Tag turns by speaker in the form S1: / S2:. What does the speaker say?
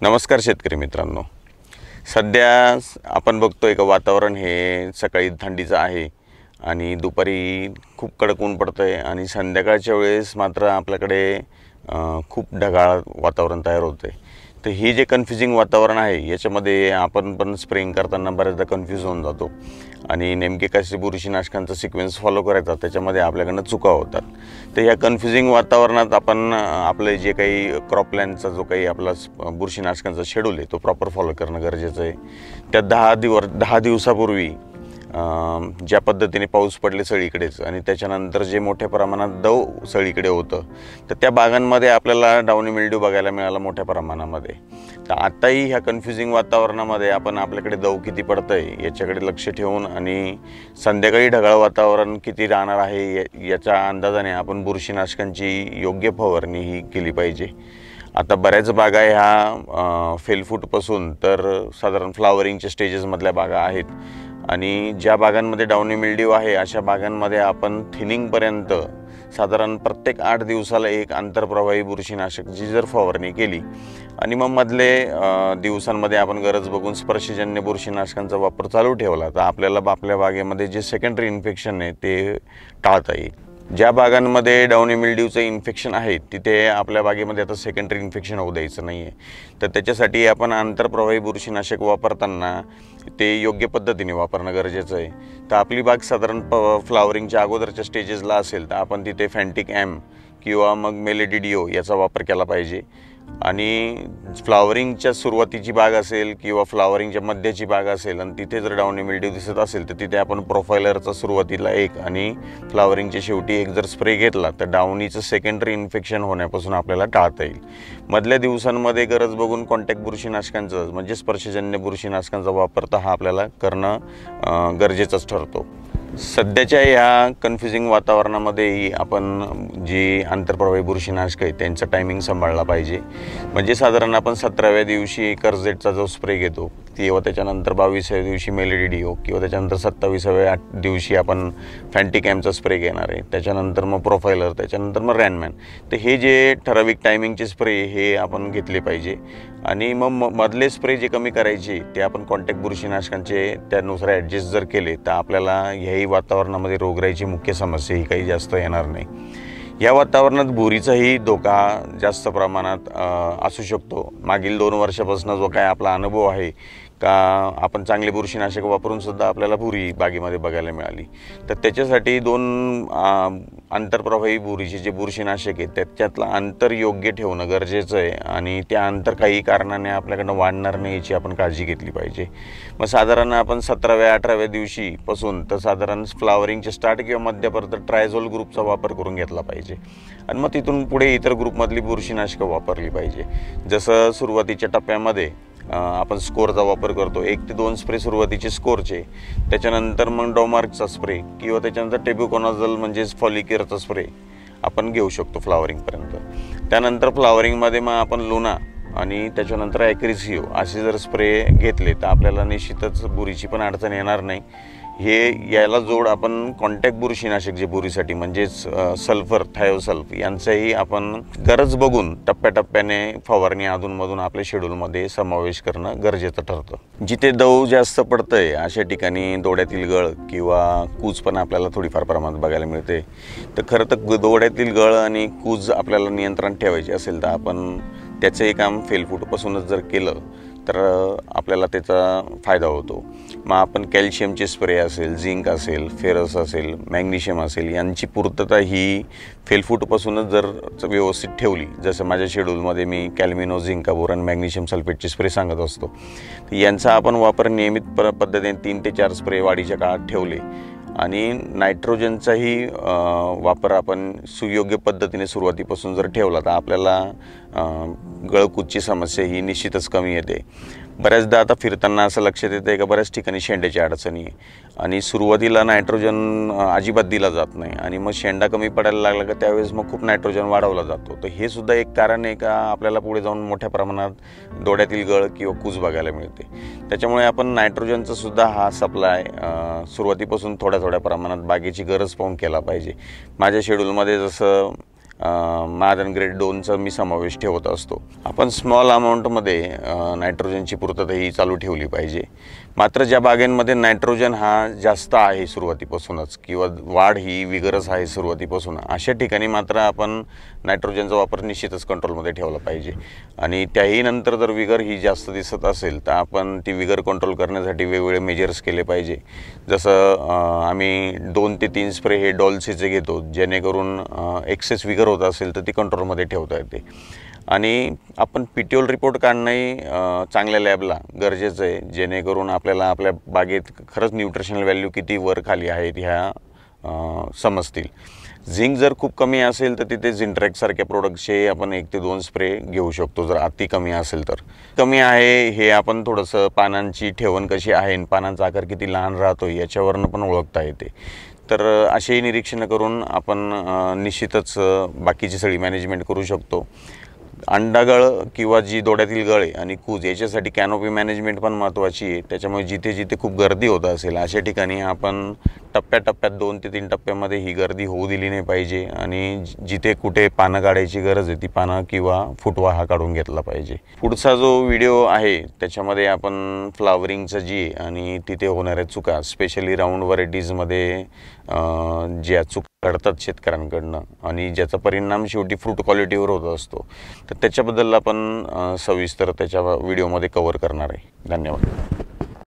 S1: नमस्कार शेतकरी मित्रांनो, सध्या आपण बघतोय का वातावरण हे सकाळी थंडीचं आहे आणि दुपारी खूप कडक ऊन पडतंय आणि संध्याकाळच्या वेळेस मात्र आपल्याकडे खूप ढगाळ वातावरण तयार होतंय। तर ही जे कन्फ्युजिंग वातावरण आहे याच्यामध्ये आपण पण स्प्रेइंग करताना बरेचदा कन्फ्यूज होऊन जातो आणि नेमके कसे बुरशीनाशकांचा सिक्वेन्स फॉलो करायचा त्याच्यामध्ये आपल्याकडनं चुका होतात। तर या कन्फ्युजिंग वातावरणात आपण आपले जे काही क्रॉप प्लॅनचा जो काही आपला बुरशीनाशकांचा शेड्यूल आहे तो प्रॉपर फॉलो करणं गरजेचं आहे। त्या 10 दिवसापूर्वी ज्या पद्धतीने पाऊस पडले सगळीकडेच आणि त्याच्यानंतर जे मोठ्या प्रमाणात दव सगळीकडे होतं तर त्या बागांमध्ये आपल्याला डाउनी मिल्ड्यू बघायला मिळाला मोठ्या प्रमाणामध्ये। तर आताही ह्या कन्फ्युजिंग वातावरणामध्ये आपण आपल्याकडे दव किती पडतंय याच्याकडे लक्ष ठेवून आणि संध्याकाळी ढगाळ वातावरण किती राहणार आहे याच्या अंदाजाने आपण बुरशीनाशकांची योग्य फवारणी ही केली पाहिजे। आता बऱ्याच बागा ह्या फेलफूटपासून तर साधारण फ्लावरिंगच्या स्टेजेसमधल्या बागा आहेत आणि ज्या बागांमध्ये डाउनी मिल्ड्यू आहे अशा बागांमध्ये आपण थिनिंगपर्यंत साधारण प्रत्येक 8 दिवसाला एक आंतरप्रवाही बुरशीनाशकची जर फवारणी केली आणि मग मधले दिवसांमध्ये आपण गरज बघून स्पर्शजन्य बुरशीनाशकांचा वापर चालू ठेवला तर आपल्याला आपल्या बागेमध्ये जे सेकंडरी इन्फेक्शन आहे ते टाळता येईल। ज्या बागांमध्ये डाउनी मिल्ड्यूचं इन्फेक्शन आहे तिथे आपल्या बागेमध्ये आता सेकंडरी इन्फेक्शन होऊ द्यायचं नाही आहे। तर त्याच्यासाठी आपण आंतरप्रवाही बुरशीनाशक वापरताना ते योग्य पद्धतीने वापरणं गरजेचं आहे। तर आपली बाग साधारण फ्लावरिंगच्या अगोदरच्या स्टेजेसला असेल तर आपण तिथे फॅन्टिक एम किंवा मग मेलेडिडिओ याचा वापर केला पाहिजे आणि फ्लावरिंगच्या सुरुवातीची बाग असेल किंवा फ्लावरिंगच्या मध्याची बाग असेल आणि तिथे जर डाउनी मिल्ड्यू दिसत असेल तर तिथे आपण प्रोफायलरचा सुरुवातीला एक आणि फ्लावरिंगच्या शेवटी एक जर स्प्रे घेतला तर डाउनीचं सेकंडरी इन्फेक्शन होण्यापासून आपल्याला टाळता येईल। मधल्या दिवसांमध्ये गरज बघून कॉन्टॅक्ट बुरशीनाशकांचं म्हणजे स्पर्शजन्य बुरशीनाशकांचा वापर तर हा आपल्याला करणं गरजेचंच ठरतो। सध्याच्या या कन्फ्युजिंग वातावरणामध्येही आपण जी आंतरप्रवाही बुरशीनाशक आहे त्यांचा टायमिंग सांभाळला पाहिजे। म्हणजे साधारण आपण 17व्या दिवशी कर्जेटचा जो स्प्रे घेतो किंवा त्याच्यानंतर 22व्या दिवशी मेलेडिडिओ किंवा त्याच्यानंतर 27व्या दिवशी आपण फॅन्टिक एमचा स्प्रे घेणार आहे, त्याच्यानंतर मग प्रोफायलर, त्याच्यानंतर मग रॅनमॅन। तर हे जे ठराविक टायमिंगचे स्प्रे हे आपण घेतले पाहिजे आणि मग मधले स्प्रे जे कमी करायचे ते आपण कॉन्टॅक्ट बुरशीनाशकांचे त्यानुसार ॲडजस्ट जर केले तर आपल्याला ह्याही वातावरणामध्ये रोगराईची मुख्य समस्या ही काही जास्त येणार नाही। या वातावरणात बुरीचाही धोका जास्त प्रमाणात असू शकतो। मागील 2 वर्षापासून जो काय आपला अनुभव आहे का आपण चांगले बुरशीनाशक वापरून सुद्धा आपल्याला बुरी बागेमध्ये बघायला मिळाली। तर त्याच्यासाठी 2 आंतरप्रवाही बुरीचे जे बुरशीनाशक आहेत त्याच्यातलं अंतर योग्य ठेवणं गरजेचं आहे आणि त्या अंतर काही कारणाने आपल्याकडनं वाढणार नाही याची आपण काळजी घेतली पाहिजे। मग साधारण आपण 17व्या-18व्या दिवशीपासून तर साधारण फ्लावरिंगचे स्टार्ट किंवा मध्यापर्यंत ट्रायझोल ग्रुपचा वापर करून घेतला पाहिजे आणि मग तिथून पुढे इतर ग्रुपमधली बुरशीनाशकं वापरली पाहिजे। जसं सुरुवातीच्या टप्प्यामध्ये आपण स्कोरचा वापर करतो 1 ते 2 स्प्रे सुरुवातीचे स्कोरचे, त्याच्यानंतर मग डोमार्कचा स्प्रे किंवा त्याच्यानंतर टेब्युकोनाझोल म्हणजेच फॉलिकेअरचा स्प्रे आपण घेऊ शकतो फ्लावरिंगपर्यंत। त्यानंतर फ्लावरिंगमध्ये मग आपण लुना आणि त्याच्यानंतर ॲक्रिसिओ असे जर स्प्रे घेतले तर आपल्याला निश्चितच बुरीची पण अडचण येणार नाही। हे याला जोड आपण कॉन्टॅक्ट बुरशीनाशक जे बुरीसाठी म्हणजेच सल्फर, थायोसल्फ यांचाही आपण गरज बघून टप्प्याटप्प्याने फवारणी अधूनमधून आपल्या शेड्यूलमध्ये समावेश करणं गरजेचं ठरतं। जिथे दव जास्त पडतंय अशा ठिकाणी दोड्यातील गळ किंवा कूज पण आपल्याला थोडीफार प्रमाणात बघायला मिळते। तर खरं तर दोड्यातील गळ आणि कूज आपल्याला नियंत्रण ठेवायचे असेल तर आपण त्याचंही काम फेलफूटपासूनच जर केलं तर आपल्याला त्याचा फायदा होतो। मग आपण कॅल्शियमचे स्प्रे असेल, झिंक असेल, फेरस असेल, मॅग्नेशियम असेल यांची पूर्तता ही फेलफूटपासूनच जर व्यवस्थित ठेवली, जसं माझ्या शेड्यूलमध्ये मी कॅल्मिनो, झिंका बोरॉन, मॅग्नेशियम सल्फेटचे स्प्रे सांगत असतो, तर यांचा आपण वापर नियमित पद्धतीने 3 ते 4 स्प्रे वाढीच्या काळात ठेवले आणि नायट्रोजनचाही वापर आपण सुयोग्य पद्धतीने सुरुवातीपासून जर ठेवला तर आपल्याला गळकूजची समस्या ही निश्चितच कमी येते। बऱ्याचदा आता फिरताना असं लक्षात येतं आहे का बऱ्याच ठिकाणी शेंड्याची अडचणी आहे आणि सुरुवातीला नायट्रोजन अजिबात दिला जात नाही आणि मग शेंडा कमी पडायला लागला का त्यावेळेस मग खूप नायट्रोजन वाढवला जातो। तर हे सुद्धा एक कारण आहे का आपल्याला पुढे जाऊन मोठ्या प्रमाणात डोळ्यातील गळ किंवा कूज बघायला मिळते। त्याच्यामुळे आपण नायट्रोजनचा सुद्धा हा सप्लाय सुरुवातीपासून थोड्या प्रमाणात बागेची गरज पाहून केला पाहिजे। माझ्या शेड्यूलमध्ये जसं महाजन ग्रेड 2चा मी समावेश ठेवत असतो। आपण स्मॉल अमाऊंटमध्ये नायट्रोजनची पूर्तता ही चालू ठेवली पाहिजे। मात्र ज्या बागांमध्ये नायट्रोजन हा जास्त आहे सुरुवातीपासूनच किंवा वाढ ही विगरस आहे सुरुवातीपासून, अशा ठिकाणी मात्र आपण नायट्रोजनचा वापर निश्चितच कंट्रोलमध्ये ठेवला पाहिजे। आणि त्याही नंतर जर विगर ही जास्त दिसत असेल तर आपण ती विगर कंट्रोल करण्यासाठी वेगवेगळे मेजर्स केले पाहिजे। जसं आम्ही 2 ते 3 स्प्रे हे डॉल्सीचे घेतो, जेणेकरून एक्सेस विगर होत असेल तर ती कंट्रोलमध्ये ठेवता येते। आणि आपण PTOL रिपोर्ट काढणंही चांगल्या लॅबला गरजेचं आहे, जेणेकरून आपल्याला आपल्या बागेत खरंच न्यूट्रिशनल व्हॅल्यू किती वर खाली आहेत ह्या समजतील। झिंक जर खूप कमी असेल तर तिथे झिंट्रॅक्ससारख्या प्रोडक्टचे आपण 1 ते 2 स्प्रे घेऊ शकतो जर अति कमी असेल तर। कमी आहे हे आपण थोडंसं पानांची ठेवण कशी आहे आणि पानांचा आकार किती लहान राहतो याच्यावरनं पण ओळखता येते। तर असेही निरीक्षण करून आपण निश्चितच बाकीची सगळी मॅनेजमेंट करू शकतो। अंडागळ किंवा जी दोड्यातील गळे आणि कूज याच्यासाठी कॅनोपी मॅनेजमेंट पण महत्त्वाची आहे। त्याच्यामुळे जिथे जिथे खूप गर्दी होत असेल अशा ठिकाणी आपण टप्प्याटप्प्यात 2 ते 3 टप्प्यामध्ये ही गर्दी होऊ दिली नाही पाहिजे आणि जिथे कुठे पानं काढायची गरज आहे ती पानं किंवा फुटवा हा काढून घेतला पाहिजे। पुढचा जो व्हिडिओ आहे त्याच्यामध्ये आपण फ्लावरिंगचं जी आणि तिथे होणाऱ्या चुका, स्पेशली राऊंड व्हरायटीजमध्ये ज्या चुका घडतात शेतकऱ्यांकडनं आणि ज्याचा परिणाम शेवटी फ्रूट क्वालिटीवर होत असतो, तर त्याच्याबद्दल आपण सविस्तर त्याच्या व्हिडिओमध्ये कव्हर करणार आहे। धन्यवाद।